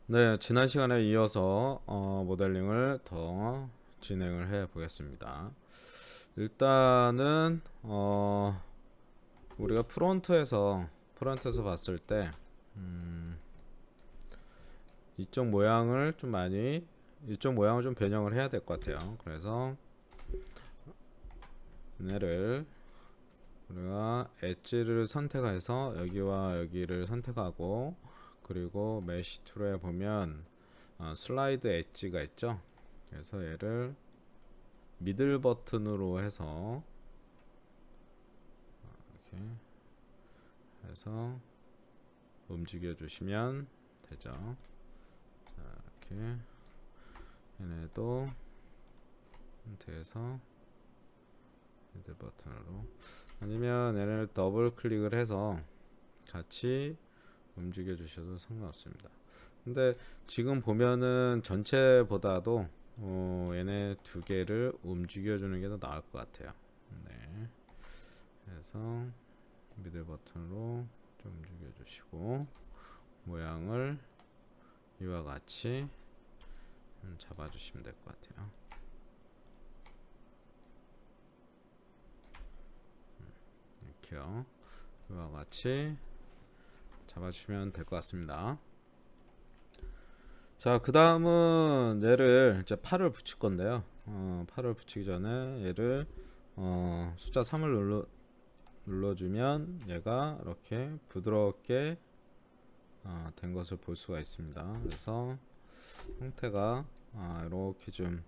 네, 지난 시간에 이어서 모델링을 더 진행을 해 보겠습니다. 일단은 우리가 프론트에서 봤을 때 이쪽 모양을 좀 많이 이쪽 모양을 좀 변형을 해야 될 것 같아요. 그래서 얘를 우리가 엣지를 선택해서 여기와 여기를 선택하고, 그리고 메쉬 툴에 보면 슬라이드 엣지가 있죠. 그래서 얘를 미들 버튼으로 해서 이렇게 해서 움직여 주시면 되죠. 자, 이렇게 얘네도 선택해서 미들 버튼으로, 아니면 얘를 더블 클릭을 해서 같이 움직여 주셔도 상관없습니다. 근데 지금 보면은 전체보다도 얘네 두 개를 움직여 주는 게 더 나을 것 같아요. 네. 그래서 미들 버튼으로 좀 움직여 주시고, 모양을 이와 같이 잡아 주시면 될 것 같아요. 이렇게요. 이와 같이 잡아 주시면 될 것 같습니다. 자, 그 다음은 얘를 이제 팔을 붙일 건데요. 팔을 붙이기 전에 얘를 숫자 3을 눌러주면 얘가 이렇게 부드럽게 된 것을 볼 수가 있습니다. 그래서 형태가 이렇게 좀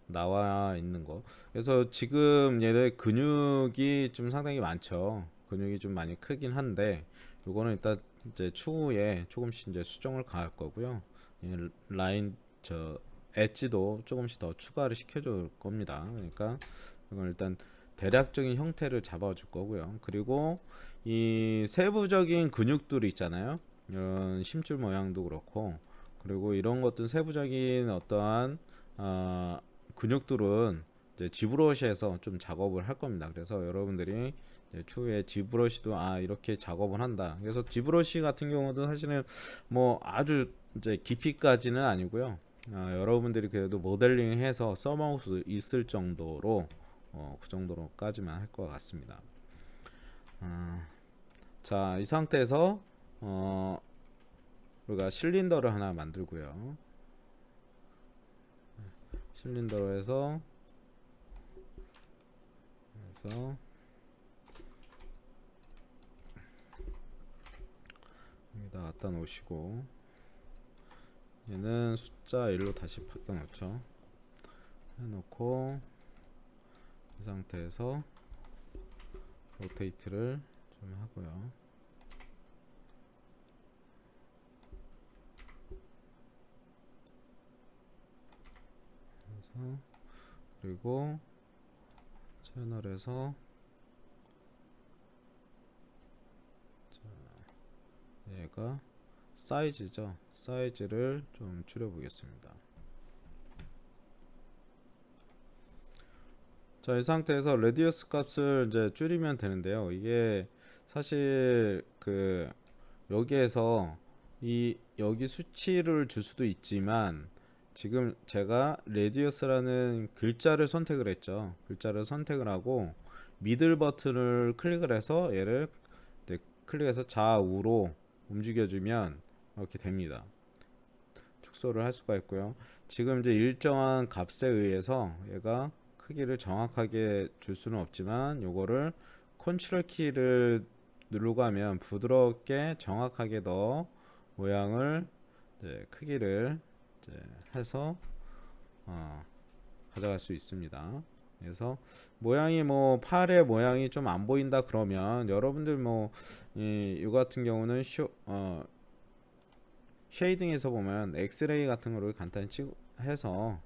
나와 있는 거. 그래서 지금 얘네 근육이 좀 상당히 많죠. 근육이 좀 많이 크긴 한데, 요거는 일단 이제 추후에 조금씩 이제 수정을 가할 거고요. 이 라인 엣지도 조금씩 더 추가를 시켜줄 겁니다. 그러니까 이건 일단 대략적인 형태를 잡아줄 거고요. 그리고 이 세부적인 근육들이 있잖아요. 이런 심줄 모양도 그렇고, 그리고 이런 것들 세부적인 어떠한 근육들은 이제 지브러시에서 좀 작업을 할 겁니다. 그래서 여러분들이 이제 추후에 지브러시도 이렇게 작업을 한다. 그래서 지브러시 같은 경우도 사실은 뭐 아주 이제 깊이까지는 아니고요. 여러분들이 그래도 모델링해서 써먹을 수 있을 정도로 그 정도로까지만 할 것 같습니다. 자, 이 상태에서 우리가 실린더를 하나 만들고요. 실린더로 해서 여기다 갖다 놓으시고, 얘는 숫자 1로 다시 바꿔 놓죠. 해놓고 이 상태에서 로테이트를 좀 하고요. 그래서 그리고 채널에서 얘가 사이즈죠. 사이즈를 좀 줄여 보겠습니다. 자, 이 상태에서 레디어스 값을 이제 줄이면 되는데요. 이게 사실 여기에서 여기 수치를 줄 수도 있지만, 지금 제가 레디어스라는 글자를 선택을 했죠. 글자를 선택을 하고 미들 버튼을 클릭을 해서 얘를 클릭해서 좌우로 움직여주면 이렇게 됩니다. 축소를 할 수가 있고요. 지금 이제 일정한 값에 의해서 얘가 크기를 정확하게 줄 수는 없지만, 요거를 컨트롤 키를 누르고 하면 부드럽게 정확하게 더 모양을 크기를 해서 가져갈 수 있습니다. 그래서 모양이 뭐 팔의 모양이 좀 안 보인다 그러면 여러분들 이 같은 경우는 쉐이딩에서 보면 엑스레이 같은 거를 간단히 해서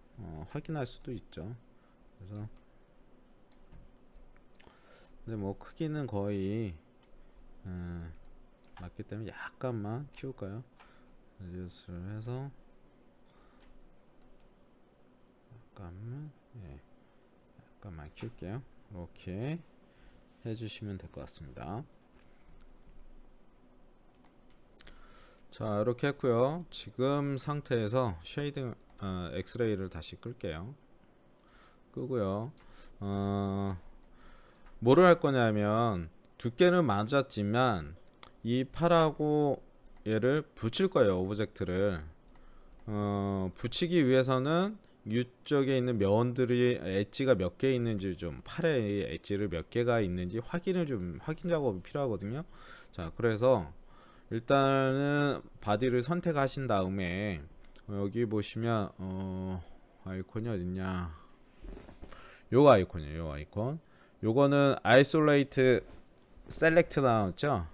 확인할 수도 있죠. 그래서 근데 뭐 크기는 거의 맞기 때문에 약간만 키울까요? 레디어스를 해서 약간만 키울게요. 이렇게 해주시면 될 것 같습니다. 자, 이렇게 했고요. 지금 상태에서 쉐이딩 엑스레이를 다시 끌게요. 끄고요. 뭐를 할 거냐면 두께는 맞았지만 이 팔하고 얘를 붙일 거예요. 오브젝트를 붙이기 위해서는 이쪽에 있는 면들이 엣지가 몇 개 있는지, 좀 팔에 엣지를 몇 개가 있는지 확인 작업이 필요하거든요. 자, 그래서 일단은 바디를 선택하신 다음에 여기 보시면 아이콘이 어딨냐, 요 아이콘이에요. 요 아이콘. 요거는 isolate select 나왔죠.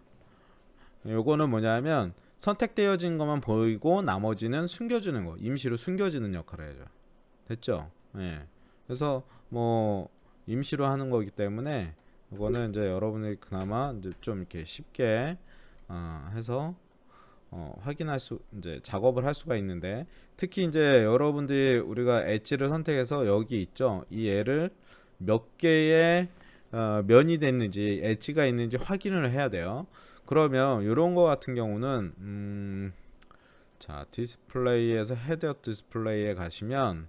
요거는 뭐냐면 선택되어진 것만 보이고 나머지는 숨겨주는 거, 임시로 숨겨주는 역할을 해줘. 됐죠? 예. 그래서 뭐 임시로 하는 거기 때문에 이거는 이제 여러분이 그나마 이제 좀 이렇게 쉽게 해서 확인할 수, 이제 작업을 할 수가 있는데, 특히 이제 여러분들이 우리가 엣지를 선택해서 여기 있죠. 이 애를 몇 개의 면이 됐는지 엣지가 있는지 확인을 해야 돼요. 그러면 이런 거 같은 경우는 자, 디스플레이에서 헤드업 디스플레이에 가시면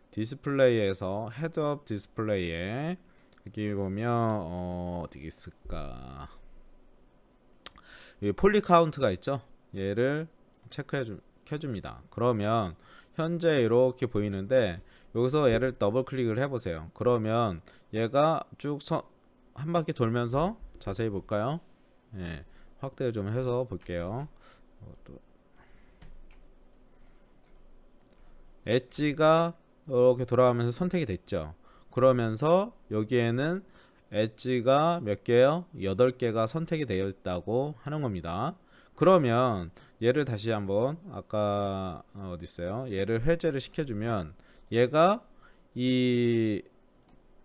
디스플레이에서 헤드업 디스플레이에 여기 보면 어디 있을까? 이 폴리 카운트가 있죠. 얘를 켜줍니다. 그러면 현재 이렇게 보이는데 여기서 얘를 더블 클릭을 해보세요. 그러면 얘가 쭉 한 바퀴 돌면서, 자세히 볼까요? 예, 확대 좀 해서 볼게요. 엣지가 이렇게 돌아가면서 선택이 됐죠. 그러면서 여기에는 엣지가 몇 개요? 8개가 선택이 되어 있다고 하는 겁니다. 그러면 얘를 다시 한번, 아까 어디 있어요? 얘를 해제를 시켜주면 얘가 이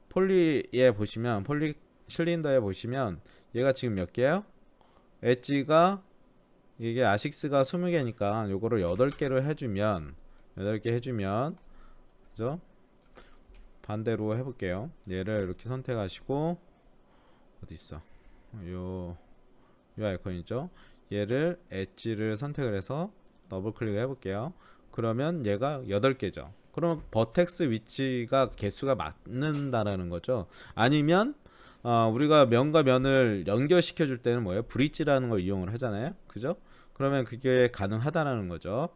폴리에 보시면, 폴리 실린더에 보시면 얘가 지금 몇 개요? 엣지가, 이게 아식스가 20개니까 요거를 8개를 해주면, 8개 해주면, 그죠? 반대로 해볼게요. 얘를 이렇게 선택하시고, 어디 있어? 요 아이콘 있죠? 얘를 엣지를 선택을 해서 더블 클릭을 해볼게요. 그러면 얘가 8개죠. 그럼 버텍스 위치가 개수가 맞는다라는 거죠. 아니면 우리가 면과 면을 연결시켜 줄 때는 뭐예요? 브릿지라는 걸 이용을 하잖아요. 그죠? 그러면 그게 가능하다라는 거죠.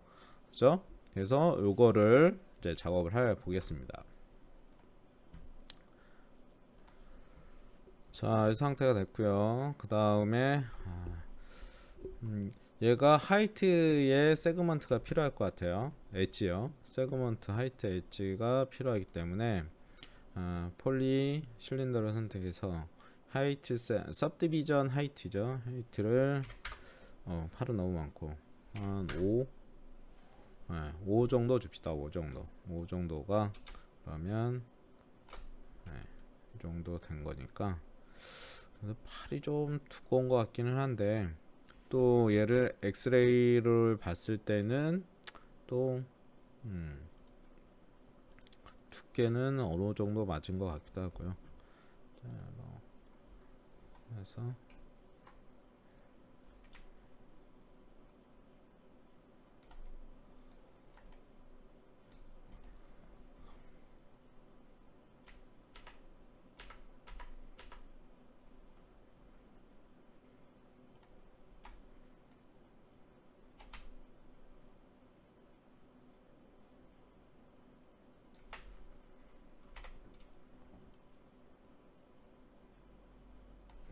그죠? 그래서 요거를 이제 작업을 해 보겠습니다. 자, 이 상태가 됐고요. 그 다음에 얘가 하이트의 세그먼트가 필요할 것 같아요. 엣지요. 세그먼트 하이트 엣지가 필요하기 때문에 폴리 실린더를 선택해서 하이트 सब디비전 하이트죠. 하이트를 8은 너무 많고 한 5, 5 정도 줍시다. 5 정도. 5 정도가 그러면 이 정도 된 거니까. 그래서 팔이 좀 두꺼운 것 같기는 한데, 또 얘를 엑스레이를 봤을 때는 또 두께는 어느 정도 맞은 것 같기도 하고요. 자, 그래서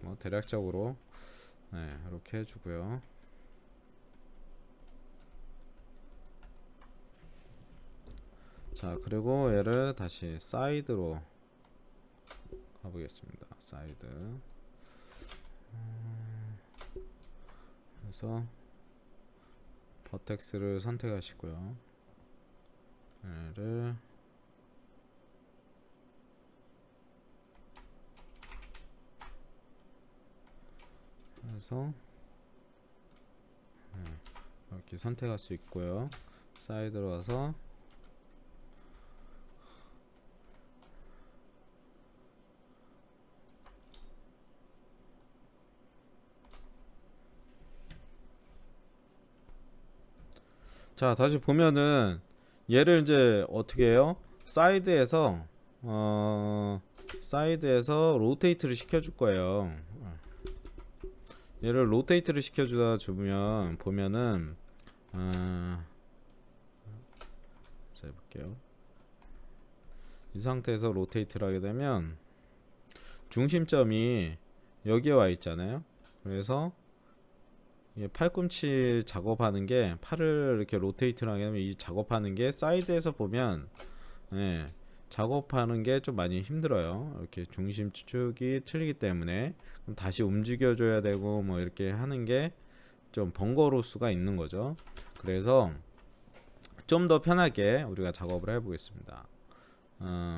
뭐 대략적으로 이렇게 해주고요. 자, 그리고 얘를 다시 사이드로 가보겠습니다. 사이드. 그래서 버텍스를 선택하시고요. 얘를 해서 이렇게 선택할 수 있고요. 사이드로 와서 자, 다시 보면은 얘를 이제 어떻게 해요? 사이드에서 로테이트를 시켜줄 거예요. 얘를 로테이트를 시켜주다 주면 보면은 자, 해볼게요. 이 상태에서 로테이트를 하게 되면 중심점이 여기에 와 있잖아요. 그래서 팔꿈치 작업하는 게 팔을 이렇게 로테이트를 하게 되면 이 작업하는 게 사이드에서 보면 예, 작업하는 게 좀 많이 힘들어요. 이렇게 중심 축이 틀리기 때문에 그럼 다시 움직여 줘야 되고 뭐 이렇게 하는 게 좀 번거로울 수가 있는 거죠. 그래서 좀 더 편하게 우리가 작업을 해 보겠습니다.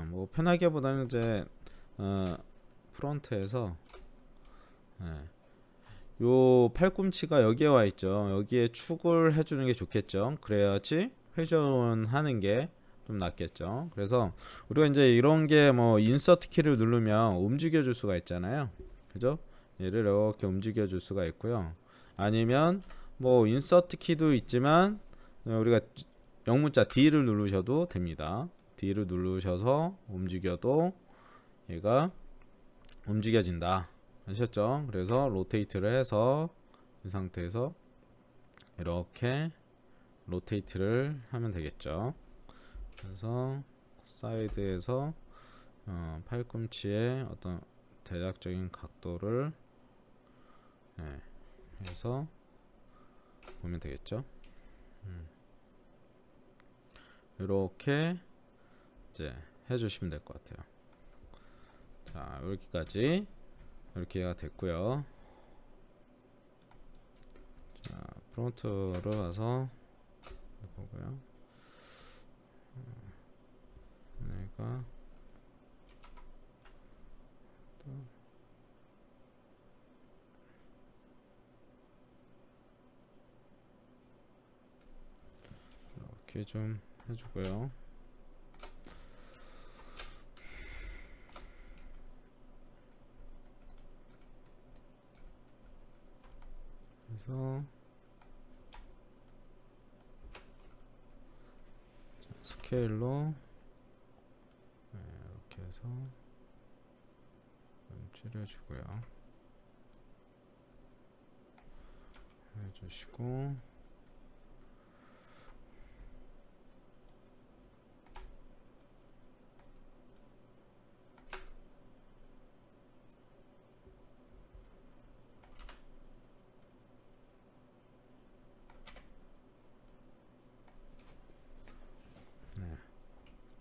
뭐 편하게보다는 이제 프론트에서 요 팔꿈치가 여기에 와 있죠. 여기에 축을 해주는 게 좋겠죠. 그래야지 회전하는 게 좀 낫겠죠. 그래서 우리가 이제 이런 게 뭐 인서트 키를 누르면 움직여 줄 수가 있잖아요. 그죠? 얘를 이렇게 움직여 줄 수가 있고요. 아니면 뭐 인서트 키도 있지만 우리가 영문자 D를 누르셔도 됩니다. D를 누르셔서 움직여도 얘가 움직여진다. 아셨죠? 그래서 로테이트를 해서 이 상태에서 이렇게 로테이트를 하면 되겠죠. 그래서 사이드에서 팔꿈치의 어떤 대략적인 각도를 해서 보면 되겠죠. 이렇게 이제 해주시면 될 것 같아요. 자, 여기까지 이렇게가 됐고요. 자, 프론트로 가서 보고요. 내가 이렇게 좀 해주고요. 그래서 스케일로 이렇게 해서 줄여주고요. 해주시고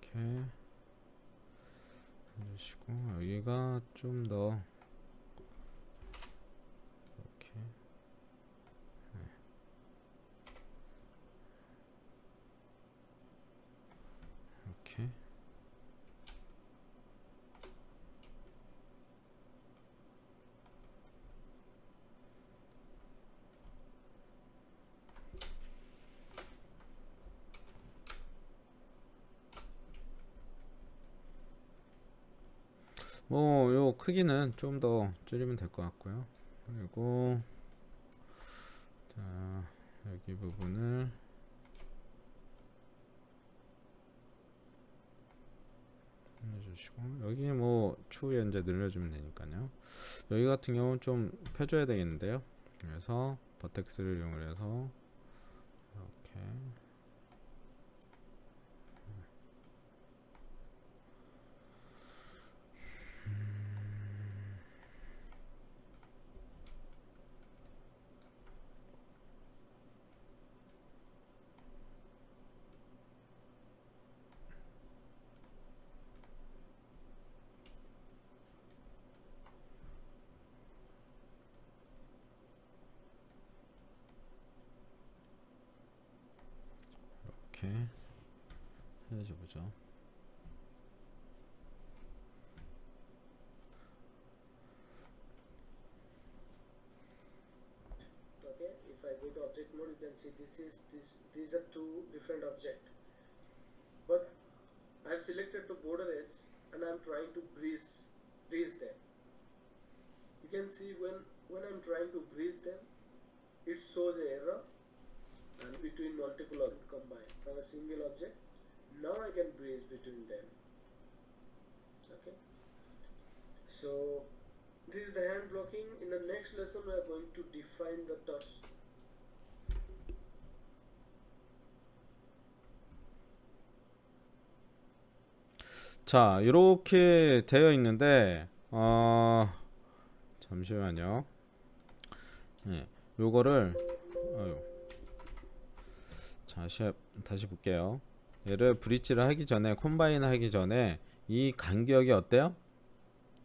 이렇게 해주시고 여기가 좀 더 이렇게 이렇게 뭐 요 크기는 좀 더 줄이면 될 것 같고요. 그리고 자, 여기 부분을 해주시고 여기 뭐 추후에 이제 늘려주면 되니까요. 여기 같은 경우는 좀 펴줘야 되겠는데요. 그래서 버텍스를 이용해서 이렇게 이렇게 해줘 보죠. Okay, if I go to object mode, you can see these are two different objects, but I have selected the border edge and I am trying to breeze them. You can see when I'm trying to breeze them, it shows an error. and between multiple or combined from a single object. Now I can bridge between them. Okay. So this is the hand blocking. In the next lesson we are going to define the touch. 자, 이렇게 되어 있는데 잠시만요. 예, 요거를 다시 볼게요. 얘를 브릿지를 하기 전에 콤바인 하기 전에 이 간격이 어때요?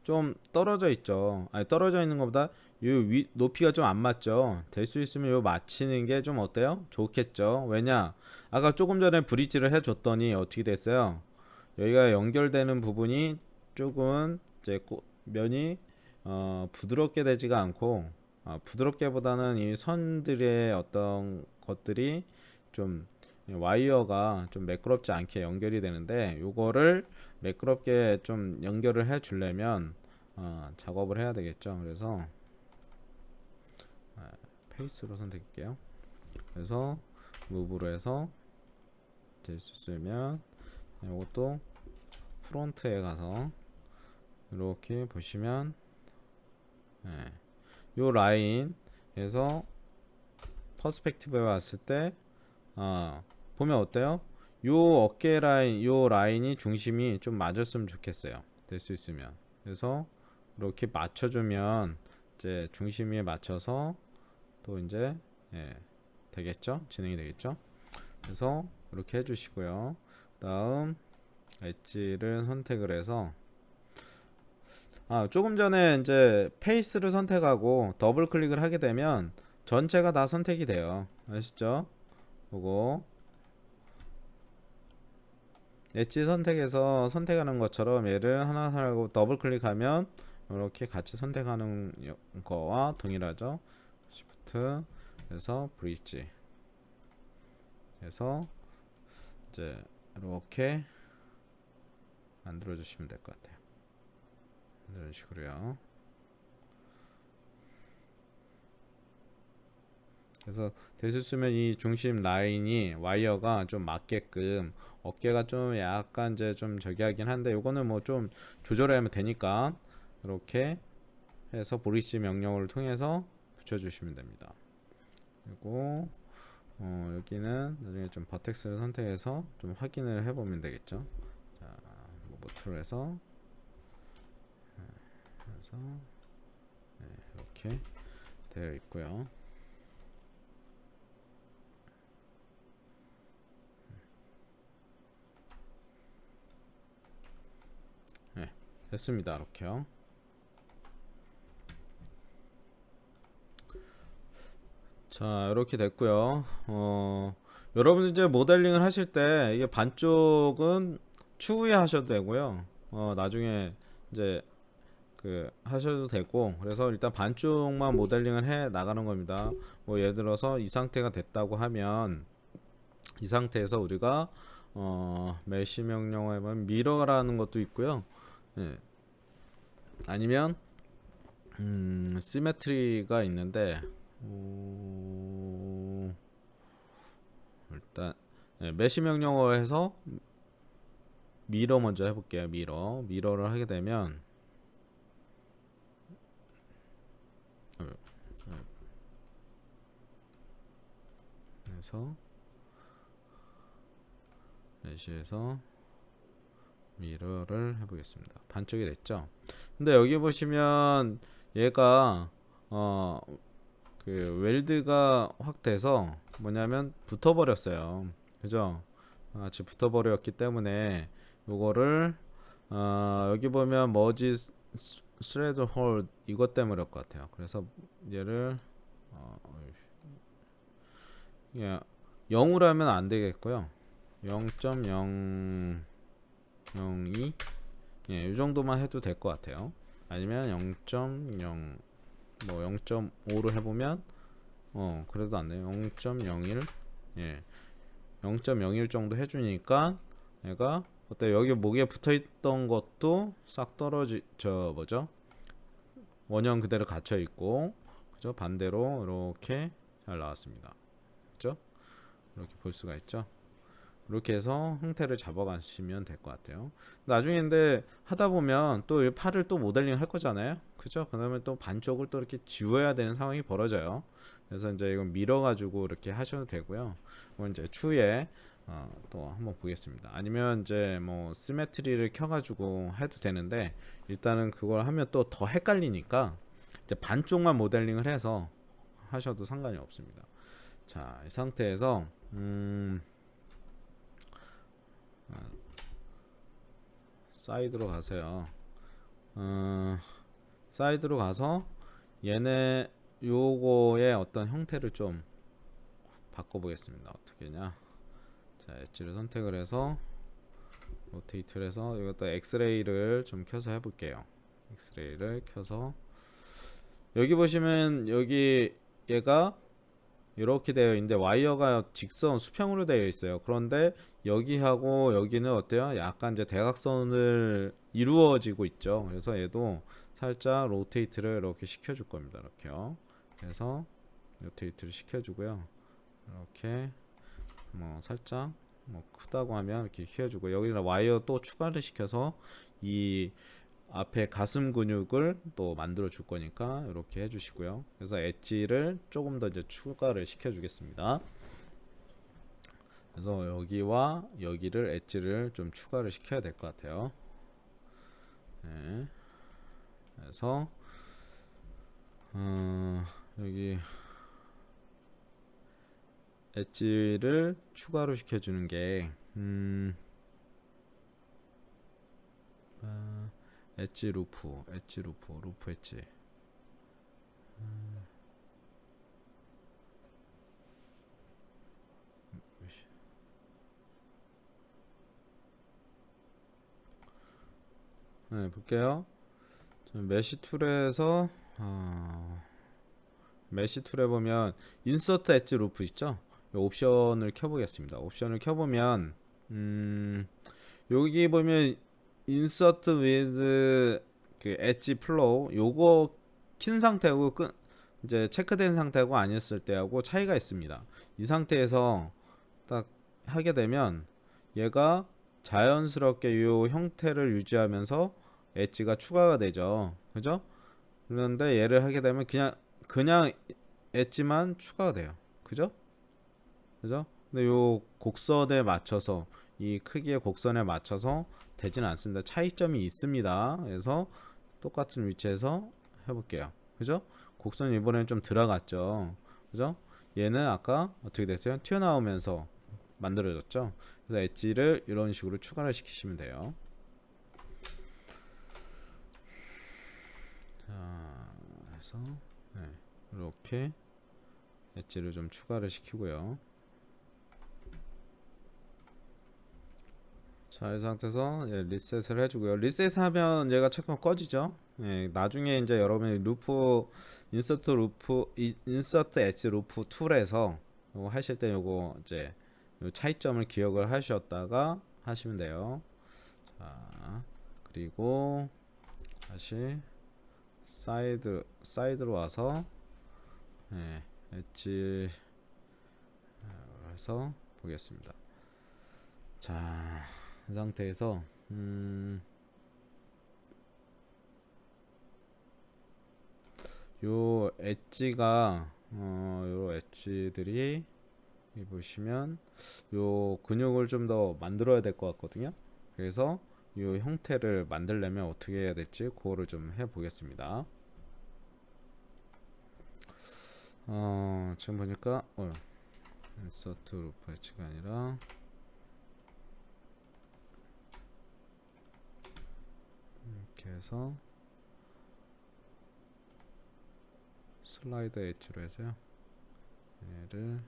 좀 떨어져 있죠. 아니 떨어져 있는 것보다 이 높이가 좀 안 맞죠. 될 수 있으면 요 맞추는 게 좀 어때요? 좋겠죠. 왜냐? 아까 조금 전에 브릿지를 해줬더니 어떻게 됐어요? 여기가 연결되는 부분이 조금은 이제 면이 부드럽게 되지가 않고 부드럽게보다는 이 선들의 어떤 것들이 좀 와이어가 좀 매끄럽지 않게 연결이 되는데 요거를 매끄럽게 좀 연결을 해 주려면 작업을 해야 되겠죠. 그래서 페이스로 선택할게요. 그래서 무브로 해서 될 수 있으면 이것도 프론트에 가서 이렇게 보시면 요 라인에서 퍼스펙티브에 왔을 때 보면 어때요? 요 어깨 라인, 요 라인이 중심이 좀 맞았으면 좋겠어요. 될 수 있으면. 그래서 이렇게 맞춰주면 이제 중심에 맞춰서 또 이제 되겠죠? 진행이 되겠죠? 그래서 이렇게 해주시고요. 다음 엣지를 선택을 해서 조금 전에 이제 페이스를 선택하고 더블 클릭을 하게 되면 전체가 다 선택이 돼요. 아시죠? 그거 엣지 선택해서 선택하는 것처럼 얘를 하나 하고 더블 클릭하면 이렇게 같이 선택하는 거와 동일하죠. Shift 해서 브릿지 해서 이제 이렇게 만들어 주시면 될 것 같아요. 이런 식으로요. 그래서 될 수 있으면 이 중심 라인이 와이어가 좀 맞게끔 어깨가 좀 약간 이제 좀 저기 하긴 한데 요거는 뭐 좀 조절하면 되니까 이렇게 해서 브릿지 명령어를 통해서 붙여주시면 됩니다. 그리고 여기는 나중에 좀 버텍스를 선택해서 좀 확인을 해보면 되겠죠. 자, 모트로 해서 이렇게 되어 있고요. 됐습니다. 이렇게요. 자, 이렇게 됐고요. 여러분 이제 모델링을 하실 때 이게 반쪽은 추후에 하셔도 되고요. 나중에 이제 하셔도 되고, 그래서 일단 반쪽만 모델링을 해 나가는 겁니다. 뭐 예를 들어서 이 상태가 됐다고 하면 이 상태에서 우리가 메시 명령어에 보면 미러라는 것도 있고요. 아니면 시메트리가 있는데 일단 메시 명령어 해서 미러 먼저 해볼게요. 미러를 하게 되면 그래서 메시에서 미러를 해보겠습니다. 반쪽이 됐죠. 근데 여기 보시면 얘가 웰드가 확 돼서 뭐냐면 붙어버렸어요. 그죠? 같이 붙어버렸기 때문에 요거를 여기 보면 머지 스레드 홀 이것 때문에 그럴 것 같아요. 그래서 얘를 0으로 하면 안 되겠고요. 0.002 이 정도만 해도 될 것 같아요. 아니면 0.0 뭐 0.5로 해보면 그래도 안 돼요. 0.01 0.01 정도 해주니까 얘가 어때? 여기 목에 붙어있던 것도 싹 뭐죠? 원형 그대로 갇혀 있고, 그죠? 반대로 이렇게 잘 나왔습니다. 그죠? 이렇게 볼 수가 있죠. 이렇게 해서 형태를 잡아가시면 될 것 같아요. 나중에 근데 하다 보면 또 이 팔을 또 모델링 할 거잖아요. 그죠? 그다음에 또 반쪽을 또 이렇게 지워야 되는 상황이 벌어져요. 그래서 이제 이건 밀어가지고 이렇게 하셔도 되고요. 그건 이제 추후에 또 한번 보겠습니다. 아니면 이제 뭐 시메트리를 켜가지고 해도 되는데 일단은 그걸 하면 또 더 헷갈리니까 이제 반쪽만 모델링을 해서 하셔도 상관이 없습니다. 자, 이 상태에서 사이드로 가세요. 사이드로 가서 얘네 요거의 어떤 형태를 좀 바꿔보겠습니다. 어떻게냐? 자, 엣지를 선택을 해서 로테이트를 해서 이것도 엑스레이를 좀 켜서 해볼게요. 엑스레이를 켜서 여기 보시면 여기 얘가 이렇게 되어 있는데 와이어가 직선 수평으로 되어 있어요. 그런데 여기하고 여기는 어때요? 약간 이제 대각선을 이루어지고 있죠. 그래서 얘도 살짝 로테이트를 이렇게 시켜줄 겁니다. 이렇게요. 그래서 로테이트를 시켜주고요. 이렇게 뭐 살짝 뭐 크다고 하면 이렇게 키워주고 여기다 와이어 또 추가를 시켜서 이 앞에 가슴 근육을 또 만들어 줄 거니까 이렇게 해주시고요. 그래서 엣지를 조금 더 이제 추가를 시켜 주겠습니다. 그래서 여기와 여기를 엣지를 좀 추가를 시켜야 될 것 같아요. 네. 그래서 여기 엣지를 추가로 시켜주는 게 엣지 루프 엣지 네, 볼게요. 메시 툴에서 메시 툴에 보면 인서트 엣지 루프 있죠? 이 옵션을 켜보겠습니다. 옵션을 켜보면 여기 보면 인서트 위드 그 엣지 플로우 요거 킨 상태고 이제 체크된 상태고 아니었을 때하고 차이가 있습니다. 이 상태에서 딱 하게 되면 얘가 자연스럽게 이 형태를 유지하면서 엣지가 추가가 되죠. 그죠? 그런데 얘를 하게 되면 그냥 엣지만 추가가 돼요. 그죠? 그죠? 근데 요 곡선에 맞춰서 이 크기의 곡선에 맞춰서 되지는 않습니다. 차이점이 있습니다. 그래서 똑같은 위치에서 해볼게요. 그죠? 곡선이 이번에는 좀 들어갔죠. 그죠? 얘는 아까 어떻게 됐어요? 튀어나오면서 만들어졌죠. 그래서 엣지를 이런 식으로 추가를 시키시면 돼요. 자, 그래서 네, 이렇게 엣지를 좀 추가를 시키고요. 자, 이 상태에서 리셋을 해주고요. 리셋하면 얘가 잠깐 꺼지죠. 예, 나중에 이제 여러분이 인서트 엣지 루프 툴에서 요거 하실 때 요거 이제 요 차이점을 기억을 하셨다가 하시면 돼요. 자, 그리고 다시 사이드로 와서 엣지 해서 보겠습니다. 자, 이 상태에서 요 엣지가 요 엣지들이 여기 보시면 요 근육을 좀 더 만들어야 될 것 같거든요. 그래서 요 형태를 만들려면 어떻게 해야 될지 그거를 좀 해보겠습니다. 지금 보니까 인서트 루프 엣지가 아니라 이렇게 해서 슬라이드 엣지로 해서요. 얘를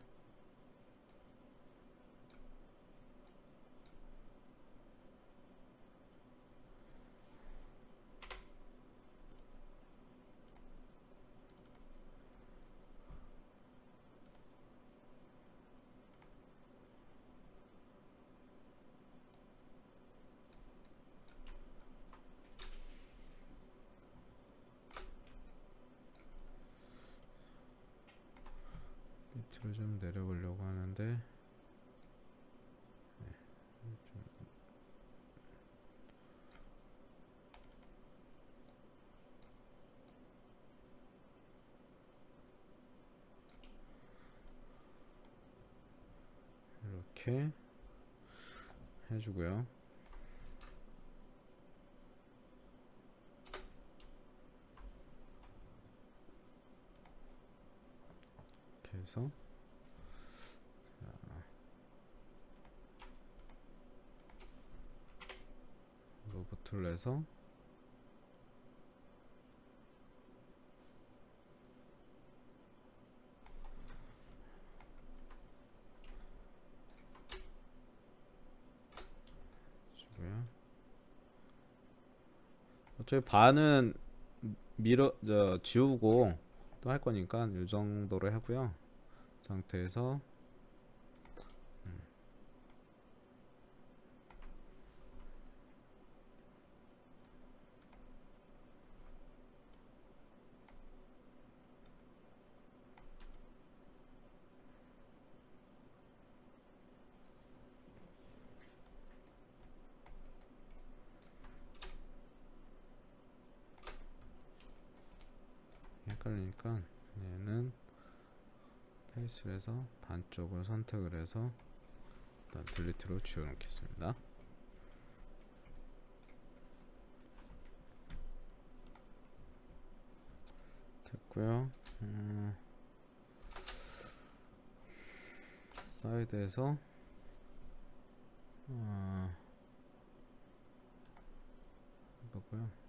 밑으로 좀 내려보려고 하는데 이렇게 해주고요. 이렇게 해서 로프트를 해서 주고요. 어차피 반은 지우고 또 할 거니까 이 정도로 하고요. 상태에서 헷갈리니까 얘는 페이스를 해서 반쪽을 선택을 해서 일단 딜리트로 지워 놓겠습니다. 됐고요. 사이드에서 이거고요.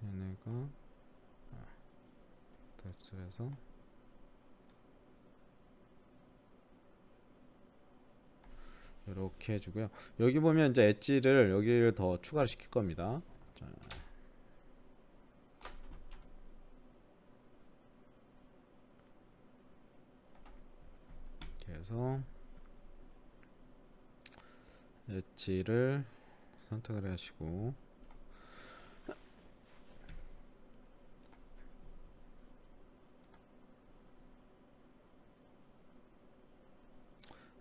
얘네가 텍스트에서 이렇게 해주고요. 여기 보면 이제 엣지를 여기를 더 추가를 시킬 겁니다. 자, 이렇게 해서 엣지를 선택을 하시고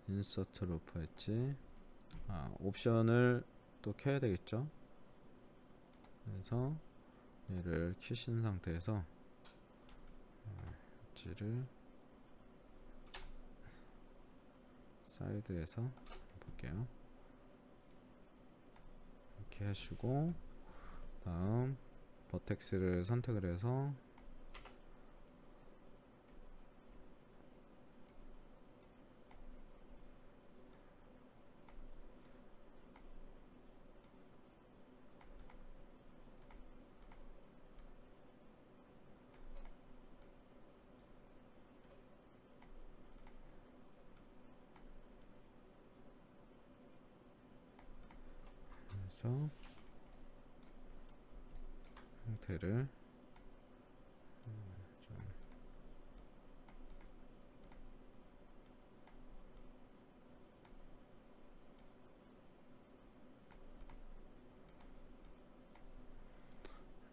인서트 로프 엣지 옵션을 또 켜야 되겠죠. 그래서 얘를 키신 상태에서 엣지를 사이드에서 볼게요. 이렇게 하시고 다음 버텍스를 선택을 해서 그래서 형태를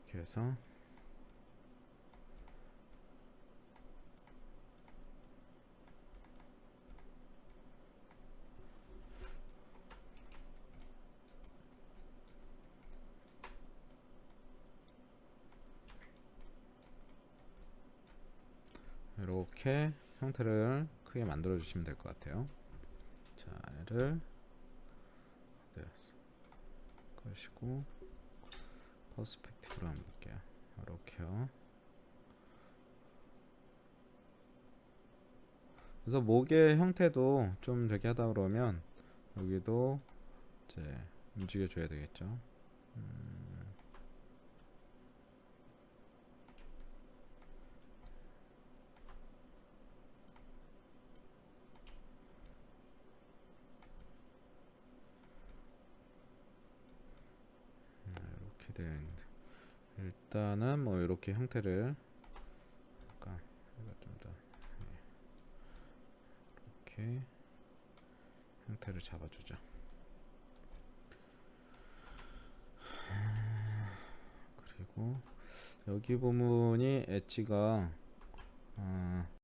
이렇게 해서 이렇게 형태를 크게 만들어 주시면 될 것 같아요. 자, 얘를 끄시고 퍼스펙티브로 한번 볼게요. 이렇게요. 그래서 목의 형태도 좀 되게 하다 그러면 여기도 이제 움직여 줘야 되겠죠. 이렇게 되어 있는데 일단은 뭐 이렇게 형태를 약간 좀 더 이렇게 형태를 잡아주죠. 그리고 여기 부분이 엣지가